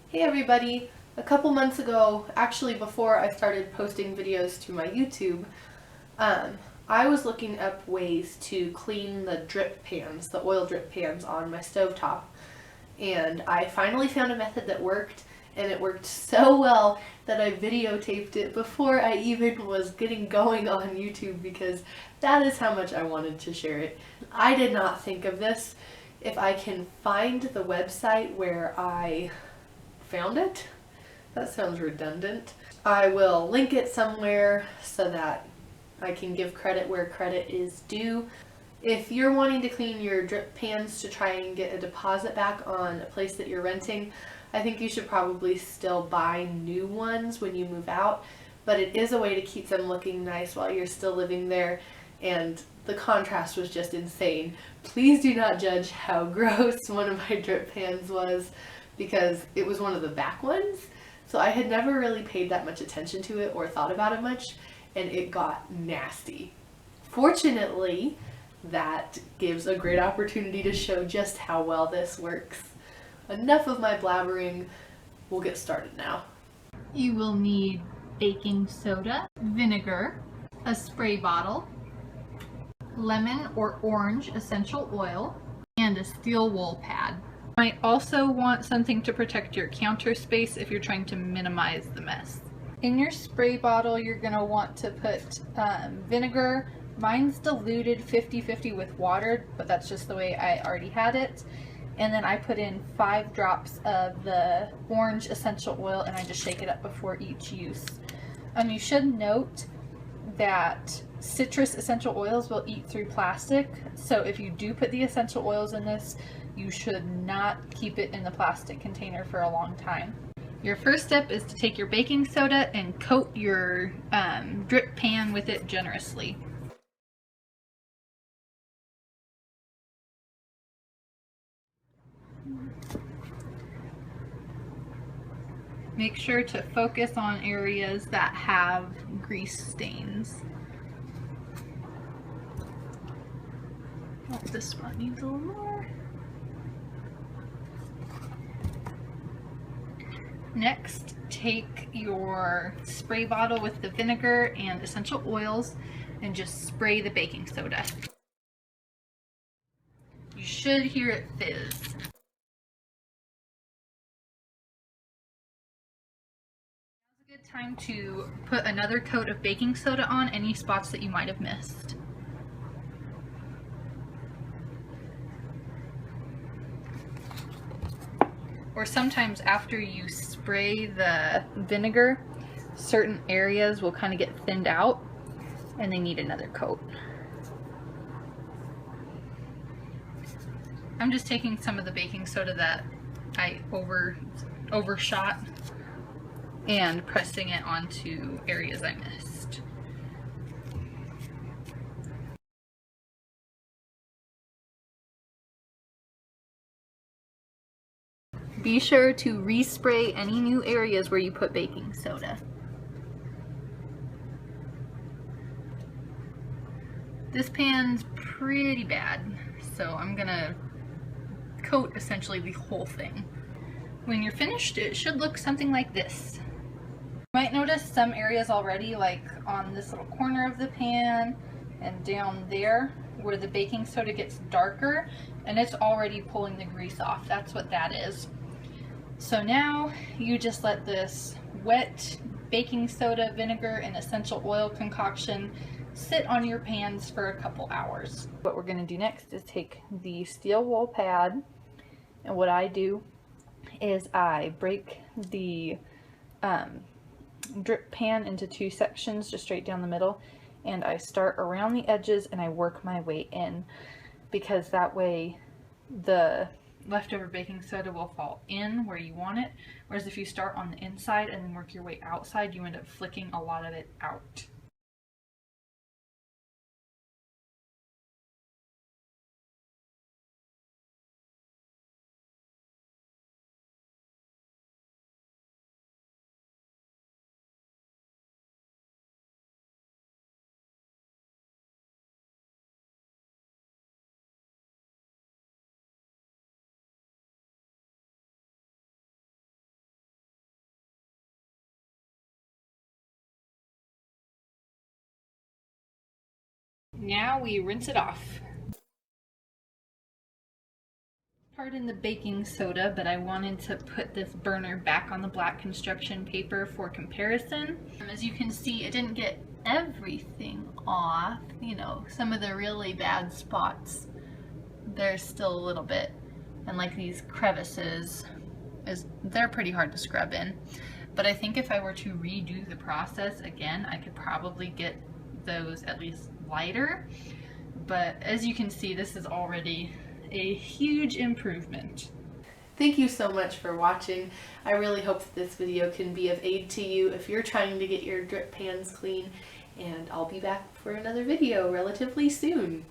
Hey everybody! A couple months ago, actually before I started posting videos to my YouTube, I was looking up ways to clean the drip pans, the oil drip pans on my stovetop. And I finally found a method that worked, and it worked so well that I videotaped it before I even was getting going on YouTube because that is how much I wanted to share it. I did not think of this. If I can find the website where I found it, that sounds redundant, I will link it somewhere so that I can give credit where credit is due. If you're wanting to clean your drip pans to try and get a deposit back on a place that you're renting, I think you should probably still buy new ones when you move out, but it is a way to keep them looking nice while you're still living there, and the contrast was just insane. Please do not judge how gross one of my drip pans was because it was one of the back ones, so I had never really paid that much attention to it or thought about it much, and it got nasty. Fortunately, that gives a great opportunity to show just how well this works. Enough of my blabbering, we'll get started now. You will need baking soda, vinegar, a spray bottle, lemon or orange essential oil, and a steel wool pad. You might also want something to protect your counter space if you're trying to minimize the mess. In your spray bottle, you're going to want to put vinegar. Mine's diluted 50-50 with water, but that's just the way I already had it. And then I put in 5 drops of the orange essential oil, and I just shake it up before each use. You should note that citrus essential oils will eat through plastic, so if you do put the essential oils in this, you should not keep it in the plastic container for a long time. Your first step is to take your baking soda and coat your drip pan with it generously. Make sure to focus on areas that have grease stains. Oh, this spot needs a little more. Next, take your spray bottle with the vinegar and essential oils and just spray the baking soda. You should hear it fizz. Now's a good time to put another coat of baking soda on any spots that you might have missed. Or sometimes after you spray the vinegar, certain areas will kind of get thinned out and they need another coat. I'm just taking some of the baking soda that I overshot and pressing it onto areas I missed. Be sure to respray any new areas where you put baking soda. This pan's pretty bad, so I'm gonna coat essentially the whole thing. When you're finished, it should look something like this. You might notice some areas already, like on this little corner of the pan and down there where the baking soda gets darker, and it's already pulling the grease off. That's what that is. So now you just let this wet baking soda, vinegar, and essential oil concoction sit on your pans for a couple hours. What we're going to do next is take the steel wool pad, and what I do is I break the drip pan into 2 sections just straight down the middle, and I start around the edges and I work my way in, because that way the leftover baking soda will fall in where you want it, whereas if you start on the inside and then work your way outside, you end up flicking a lot of it out. Now we rinse it off. Pardon the baking soda, but I wanted to put this burner back on the black construction paper for comparison. As you can see, it didn't get everything off. You know, some of the really bad spots, there's still a little bit. And like these crevices, they're pretty hard to scrub in. But I think if I were to redo the process again, I could probably get those at least lighter. But as you can see, this is already a huge improvement. Thank you so much for watching. I really hope that this video can be of aid to you if you're trying to get your drip pans clean, and I'll be back for another video relatively soon.